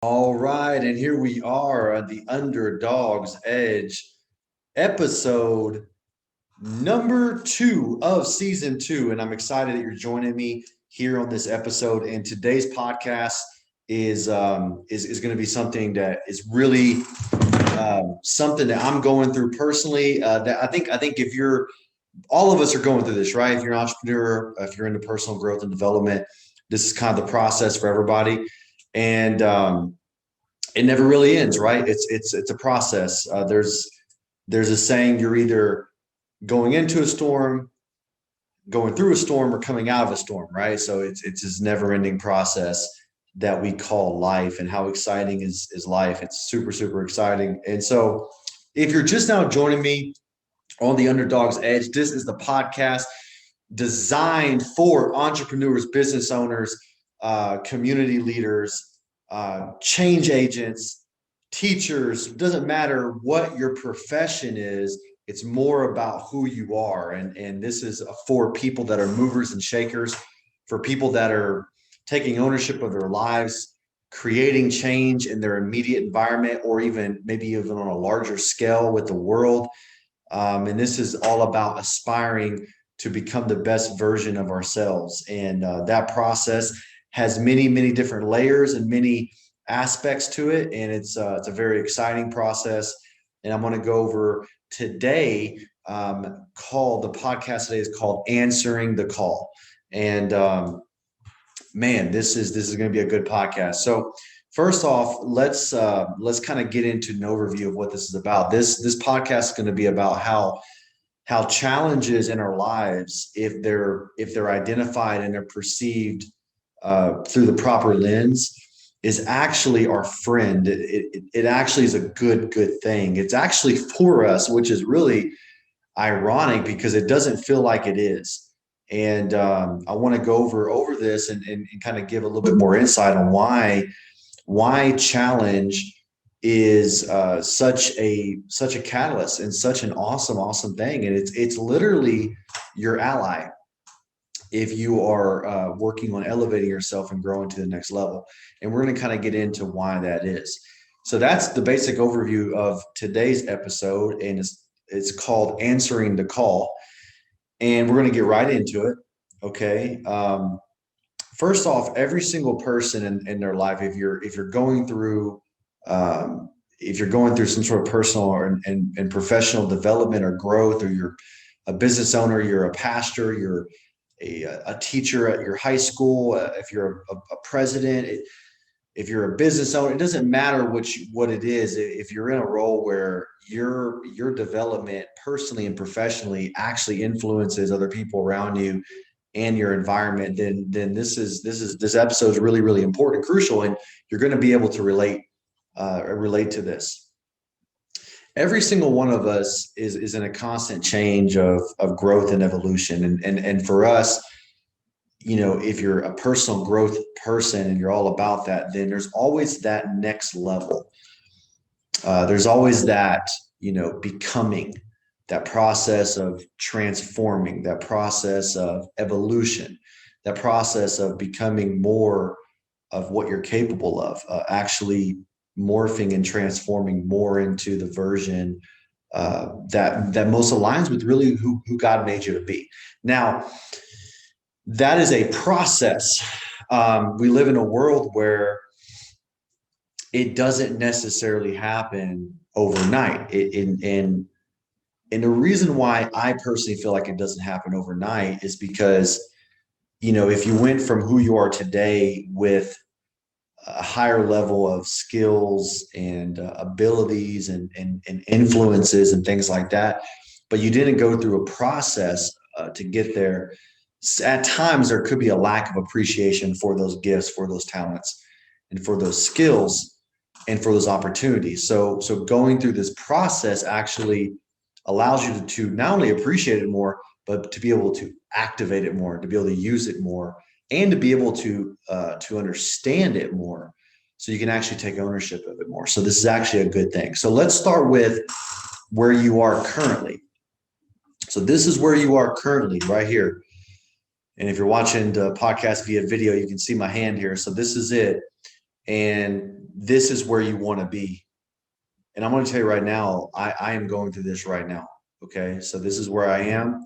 All right, and here we are on the Underdogs Edge, episode number 2 of season 2. And I'm excited that you're joining me here on this episode. And today's podcast is going to be something that is really something that I'm going through personally. That I think if you're all of us are going through this, right? If you're an entrepreneur, if you're into personal growth and development, this is kind of the process for everybody. And it never really ends, right? It's a process. There's a saying: you're either going into a storm, going through a storm, or coming out of a storm, right? So it's this never ending process that we call life. And how exciting is life? It's super exciting. And so, if you're just now joining me on the Underdogs Edge, this is the podcast designed for entrepreneurs, business owners, community leaders, change agents, teachers. Doesn't matter what your profession is. It's more about who you are. And this is for people that are movers and shakers, for people that are taking ownership of their lives, creating change in their immediate environment, or even maybe even on a larger scale with the world. And this is all about aspiring to become the best version of ourselves. And that process has many different layers and many aspects to it. And it's a very exciting process. And I'm going to go over today. Called the podcast today is called "Answering the Call." And man, this is going to be a good podcast. So first off, let's kind of get into an overview of what this is about. This podcast is going to be about how challenges in our lives, if they're identified and they're perceived through the proper lens, is actually our friend. It actually is a good thing. It's actually for us, which is really ironic because it doesn't feel like it is. And I want to go over this and kind of give a little bit more insight on why challenge is such a catalyst and such an awesome thing. And it's literally your ally if you are working on elevating yourself and growing to the next level. And we're going to kind of get into why that is. So that's the basic overview of today's episode, and it's called "Answering the Call." And we're going to get right into it. Okay. First off, every single person in their life, if you're going through some sort of personal and professional development or growth, or you're a business owner, you're a pastor, you're a teacher at your high school, if you're a president, if you're a business owner, it doesn't matter what it is. If you're in a role where your development personally and professionally actually influences other people around you and your environment, then this episode is really important, crucial, and you're going to be able to relate to this. Every single one of us is in a constant change of growth and evolution, and for us, if you're a personal growth person and you're all about that, then there's always that next level. There's always that, becoming, that process of transforming, that process of evolution, that process of becoming more of what you're capable of, actually morphing and transforming more into the version that most aligns with really who God made you to be. Now, that is a process. We live in a world where it doesn't necessarily happen overnight. And the reason why I personally feel like it doesn't happen overnight is because, if you went from who you are today with a higher level of skills and abilities and influences and things like that, but you didn't go through a process to get there, at times there could be a lack of appreciation for those gifts, for those talents, and for those skills, and for those opportunities. So going through this process actually allows you to not only appreciate it more, but to be able to activate it more, to be able to use it more, and to be able to understand it more, so you can actually take ownership of it more. So this is actually a good thing. So let's start with where you are currently. So this is where you are currently, right here. And if you're watching the podcast via video, you can see my hand here. So this is it. And this is where you want to be. And I'm going to tell you right now, I am going through this right now. Okay. So this is where I am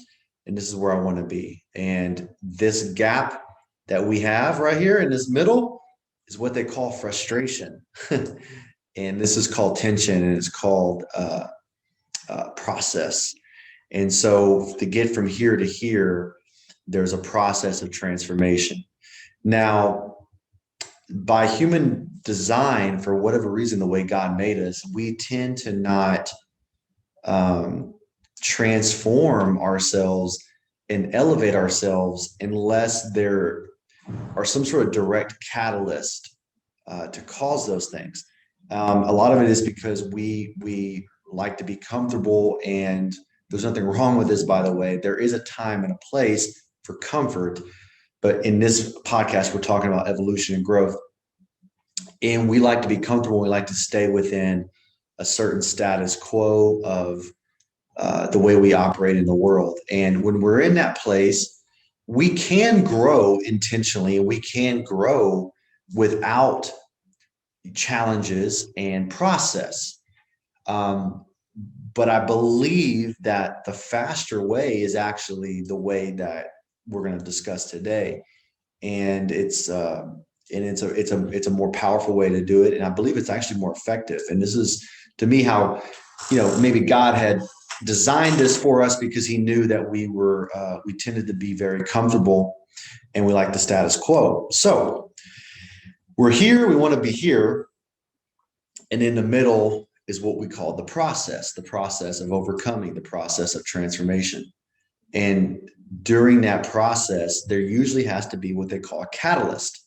and this is where I want to be. And this gap that we have right here in this middle is what they call frustration. And this is called tension, and it's called process. And so to get from here to here, there's a process of transformation. Now, by human design, for whatever reason, the way God made us, we tend to not transform ourselves and elevate ourselves unless there are some sort of direct catalyst to cause those things. A lot of it is because we like to be comfortable, and there's nothing wrong with this, by the way. There is a time and a place for comfort, but in this podcast, we're talking about evolution and growth. And we like to be comfortable. We like to stay within a certain status quo of the way we operate in the world. And when we're in that place, we can grow intentionally, and we can grow without challenges and process. But I believe that the faster way is actually the way that we're going to discuss today. And it's a more powerful way to do it. And I believe it's actually more effective. And this is, to me, how, maybe God had designed this for us, because he knew that we tended to be very comfortable and we like the status quo. So we're here, we want to be here. And in the middle is what we call the process of overcoming, the process of transformation. And during that process, there usually has to be what they call a catalyst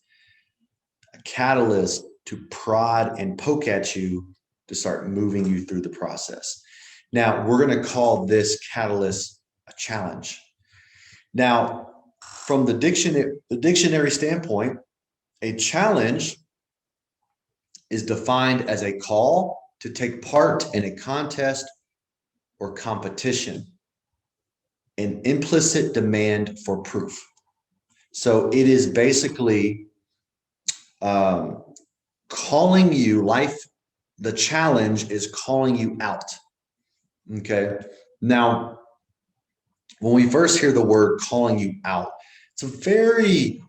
to prod and poke at you to start moving you through the process. Now, we're going to call this catalyst a challenge. Now, from the dictionary standpoint, a challenge is defined as a call to take part in a contest or competition, an implicit demand for proof. So it is basically calling you, the challenge is calling you out. Okay. Now, when we first hear the word calling you out, it's a very,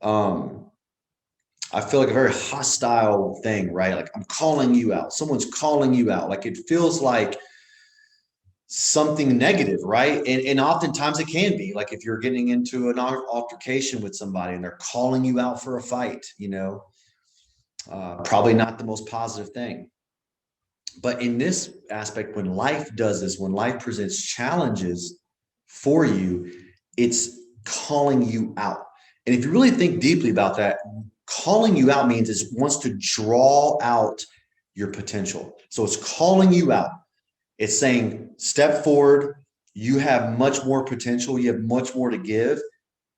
I feel like a very hostile thing, right? Like, I'm calling you out. Someone's calling you out. Like, it feels like something negative, right? And oftentimes it can be, like, if you're getting into an altercation with somebody and they're calling you out for a fight, probably not the most positive thing. But in this aspect, when life does this, when life presents challenges for you, it's calling you out. And if you really think deeply about that, calling you out means it wants to draw out your potential. So it's calling you out. It's saying, step forward. You have much more potential. You have much more to give.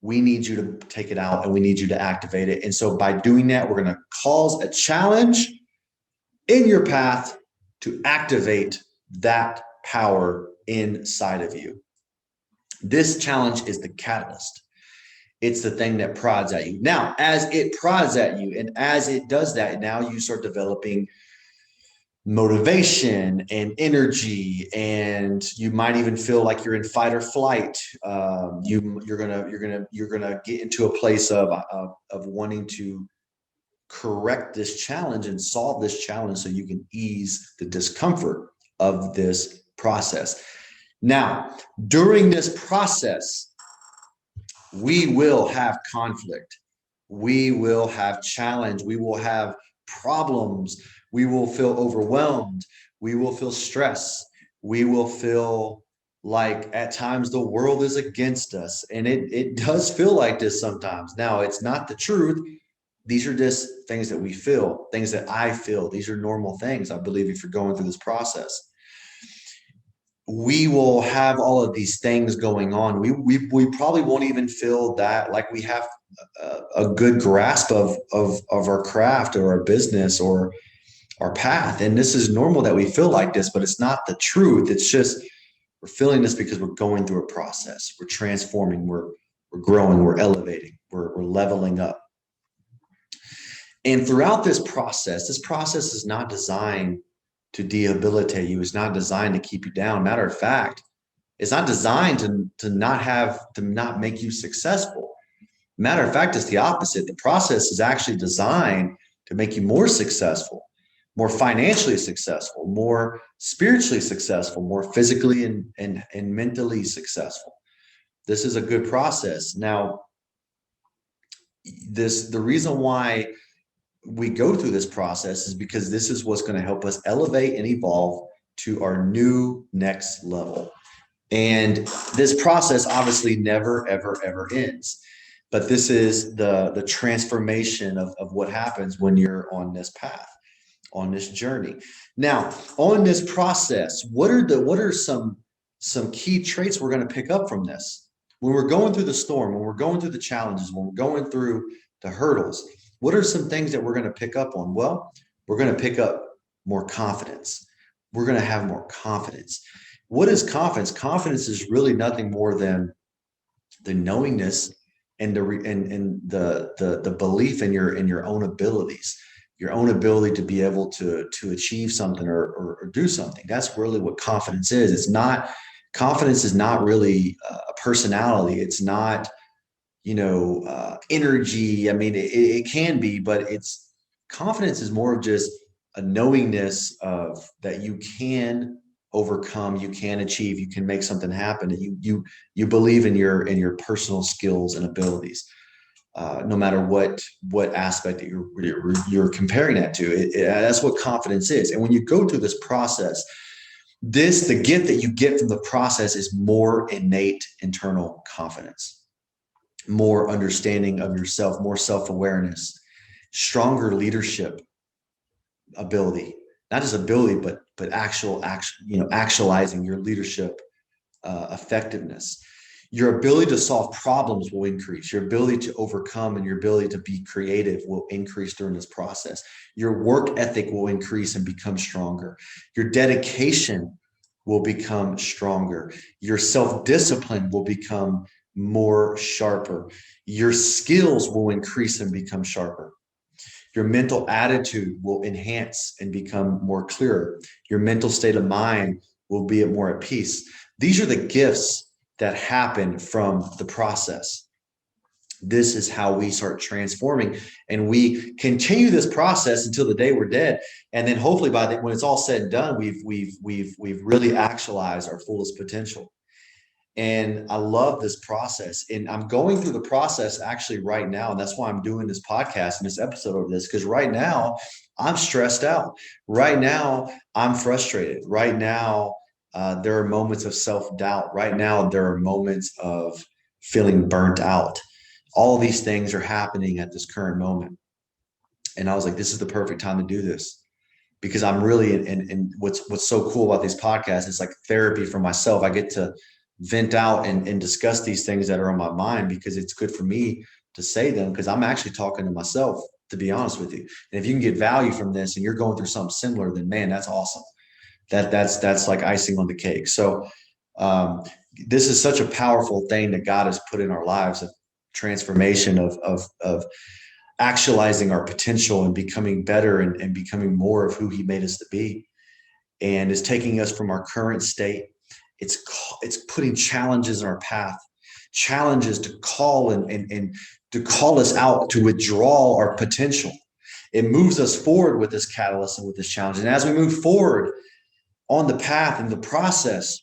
We need you to take it out, and we need you to activate it. And so by doing that, we're going to cause a challenge in your path to activate that power inside of you. This challenge is the catalyst. It's the thing that prods at you. Now, as it prods at you, and as it does that, now you start developing motivation and energy, and you might even feel like you're in fight or flight. You're gonna get into a place of wanting to correct this challenge and solve this challenge so you can ease the discomfort of this process. Now, during this process, we will have conflict. We will have challenge. We will have problems. We will feel overwhelmed. We will feel stress. We will feel like at times the world is against us. And it does feel like this sometimes. Now, it's not the truth. These are just things that we feel, things that I feel. These are normal things, I believe, if you're going through this process. We will have all of these things going on. We probably won't even feel that like we have a good grasp of our craft or our business or our path. And this is normal that we feel like this, but it's not the truth. It's just we're feeling this because we're going through a process. We're transforming. We're growing. We're elevating. We're leveling up. And throughout this process is not designed to debilitate you. It's not designed to keep you down. Matter of fact, it's not designed to not make you successful. Matter of fact, it's the opposite. The process is actually designed to make you more successful, more financially successful, more spiritually successful, more physically and mentally successful. This is a good process. Now, the reason why we go through this process is because this is what's going to help us elevate and evolve to our new next level. And this process obviously never, ever, ever ends. But this is the transformation of what happens when you're on this path, on this journey. Now, on this process, what are some key traits we're going to pick up from this? When we're going through the storm, when we're going through the challenges, when we're going through the hurdles, what are some things that we're going to pick up on? Well, we're going to pick up more confidence. We're going to have more confidence. What is confidence? Confidence is really nothing more than the knowingness and the belief in your own abilities, your own ability to be able to achieve something or do something. That's really what confidence is. It's not confidence is not really a personality. It's not energy. I mean, it can be, but it's confidence is more of just a knowingness of that you can overcome, you can achieve, you can make something happen. That you believe in your personal skills and abilities, no matter what aspect that you're comparing that to. That's what confidence is. And when you go through this process, the gift that you get from the process is more innate internal confidence, more understanding of yourself, more self-awareness, stronger leadership ability, not just ability, but actualizing your leadership effectiveness. Your ability to solve problems will increase. Your ability to overcome and your ability to be creative will increase during this process. Your work ethic will increase and become stronger. Your dedication will become stronger. Your self-discipline will become more sharper. Your skills will increase and become sharper. Your mental attitude will enhance and become more clearer. Your mental state of mind will be more at peace. These are the gifts that happen from the process. This is how we start transforming, and we continue this process until the day we're dead. And then hopefully when it's all said and done, we've really actualized our fullest potential. And I love this process. And I'm going through the process actually right now. And that's why I'm doing this podcast and this episode over this, because right now I'm stressed out. Right now I'm frustrated. Right now there are moments of self-doubt. Right now there are moments of feeling burnt out. All of these things are happening at this current moment. And I was like, this is the perfect time to do this, because I'm really, and what's so cool about these podcasts is like therapy for myself. I get to vent out and discuss these things that are on my mind, because it's good for me to say them, because I'm actually talking to myself, to be honest with you. And if you can get value from this and you're going through something similar, then man, that's awesome. That's like icing on the cake. So this is such a powerful thing that God has put in our lives, of transformation of actualizing our potential and becoming better and becoming more of who he made us to be. And is taking us from our current state. It's putting challenges in our path, challenges to call and to call us out, to withdraw our potential. It moves us forward with this catalyst and with this challenge. And as we move forward on the path and the process,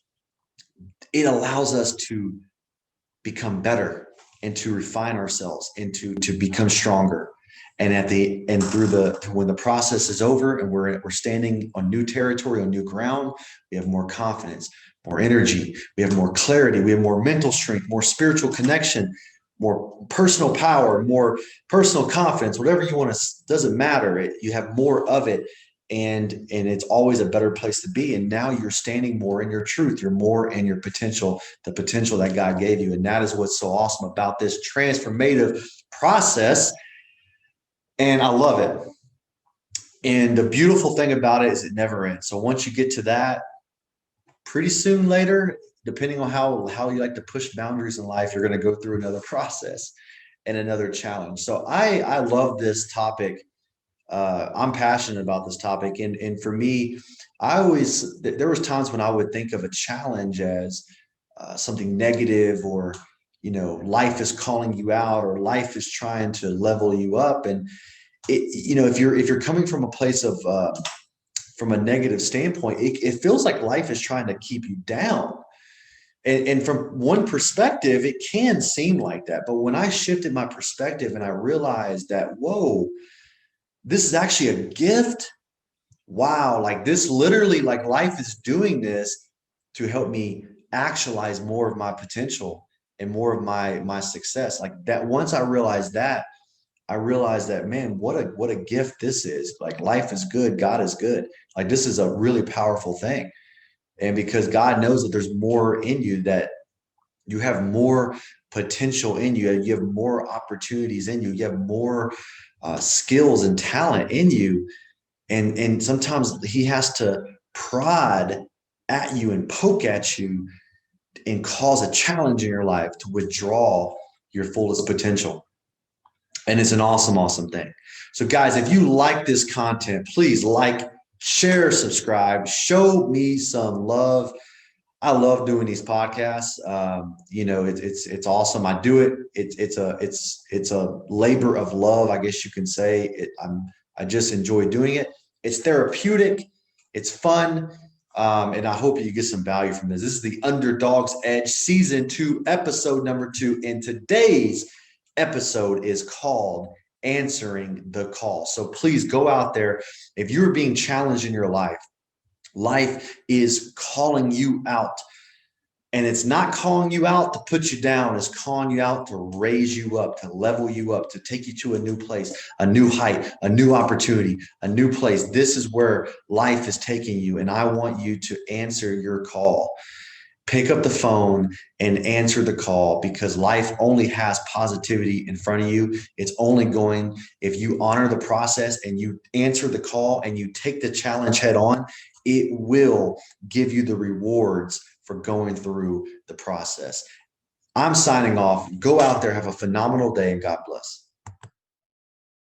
it allows us to become better and to refine ourselves and to become stronger. And when the process is over and we're standing on new territory, on new ground, we have more confidence, more energy, we have more clarity, we have more mental strength, more spiritual connection, more personal power, more personal confidence, whatever you want to, doesn't matter. You have more of it. And it's always a better place to be. And now you're standing more in your truth. You're more in your potential, the potential that God gave you. And that is what's so awesome about this transformative process. And I love it. And the beautiful thing about it is it never ends. So once you get to that, pretty soon later, depending on how you like to push boundaries in life, you're going to go through another process and another challenge. So I love this topic I'm passionate about this topic. And for me, there was times when I would think of a challenge as something negative, or, life is calling you out, or life is trying to level you up. And if you're coming from a place of, from a negative standpoint, it feels like life is trying to keep you down. And from one perspective, it can seem like that. But when I shifted my perspective and I realized that, whoa, this is actually a gift. Wow, like this literally, like life is doing this to help me actualize more of my potential and more of my success. Like that, once I realized that, man, what a gift this is. Like life is good, God is good. Like this is a really powerful thing. And because God knows that there's more in you, that you have more potential in you, you have more opportunities in you, you have more skills and talent in you. And sometimes he has to prod at you and poke at you and cause a challenge in your life to withdraw your fullest potential. And it's an awesome, awesome thing. So, guys, if you like this content, please like, share, subscribe, show me some love. I love doing these podcasts. It's awesome. I do it. It's a labor of love, I guess you can say. I just enjoy doing it. It's therapeutic. It's fun. And I hope you get some value from this. This is the Underdogs Edge Season 2, Episode number 2. And today's episode is called Answering the Call. So please go out there. If you're being challenged in your life, life is calling you out. And it's not calling you out to put you down. It's calling you out to raise you up, to level you up, to take you to a new place, a new height, a new opportunity, a new place. This is where life is taking you. And I want you to answer your call. Pick up the phone and answer the call, because life only has positivity in front of you. It's only going, if you honor the process and you answer the call and you take the challenge head on, it will give you the rewards for going through the process. I'm signing off. Go out there, have a phenomenal day, and God bless.